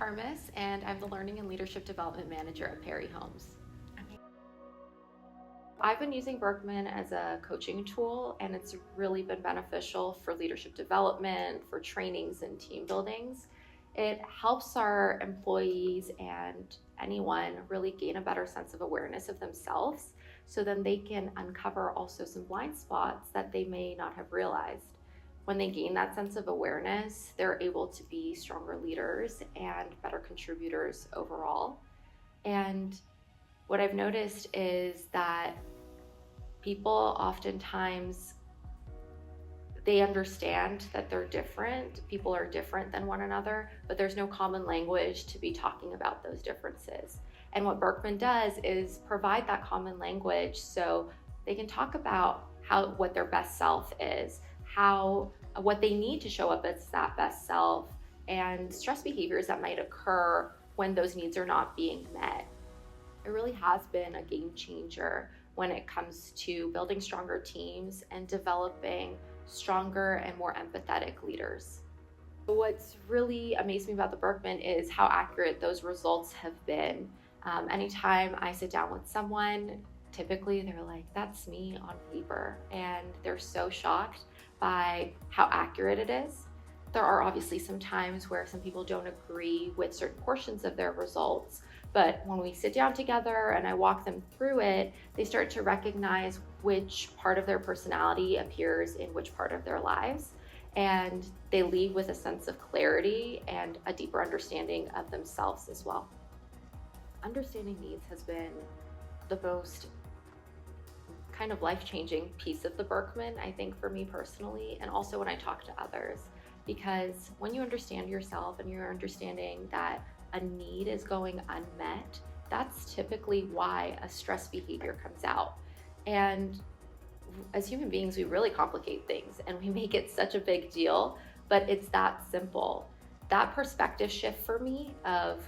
Parmis, and I'm the Learning and Leadership Development Manager at Perry Homes. I've been using Berkman as a coaching tool, and it's really been beneficial for leadership development, for trainings and team buildings. It helps our employees and anyone really gain a better sense of awareness of themselves, so then they can uncover also some blind spots that they may not have realized. When they gain that sense of awareness, they're able to be stronger leaders and better contributors overall. And what I've noticed is that people oftentimes, they understand that they're different. People are different than one another, but there's no common language to be talking about those differences. And what Berkman does is provide that common language so they can talk about what their best self is, what they need to show up as that best self, and stress behaviors that might occur when those needs are not being met. It really has been a game changer when it comes to building stronger teams and developing stronger and more empathetic leaders. What's really amazed me about the Berkman is how accurate those results have been. Anytime I sit down with someone, typically they're like, that's me on paper, and they're so shocked by how accurate it is. There are obviously some times where some people don't agree with certain portions of their results, but when we sit down together and I walk them through it, they start to recognize which part of their personality appears in which part of their lives, and they leave with a sense of clarity and a deeper understanding of themselves as well. Understanding needs has been the most kind of life-changing piece of the Berkman, I think, for me personally, and also when I talk to others. Because when you understand yourself and you're understanding that a need is going unmet, that's typically why a stress behavior comes out. And as human beings, we really complicate things and we make it such a big deal, but it's that simple. That perspective shift for me of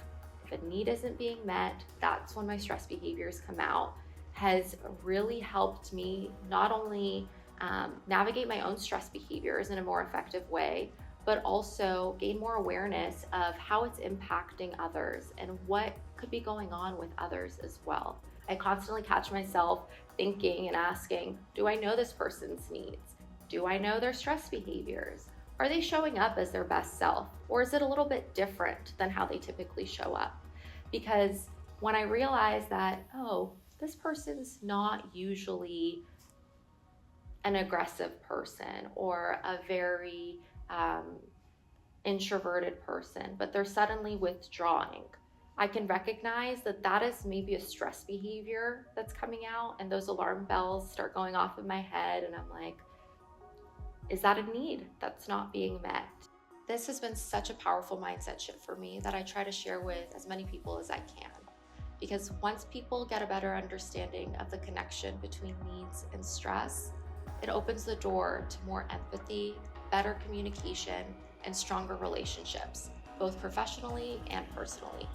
if a need isn't being met, that's when my stress behaviors come out, has really helped me not only navigate my own stress behaviors in a more effective way, but also gain more awareness of how it's impacting others and what could be going on with others as well. I constantly catch myself thinking and asking, do I know this person's needs? Do I know their stress behaviors? Are they showing up as their best self? Or is it a little bit different than how they typically show up? Because when I realize that, oh, this person's not usually an aggressive person or a very introverted person, but they're suddenly withdrawing, I can recognize that that is maybe a stress behavior that's coming out, and those alarm bells start going off in my head, and I'm like, is that a need that's not being met? This has been such a powerful mindset shift for me that I try to share with as many people as I can. Because once people get a better understanding of the connection between needs and stress, it opens the door to more empathy, better communication, and stronger relationships, both professionally and personally.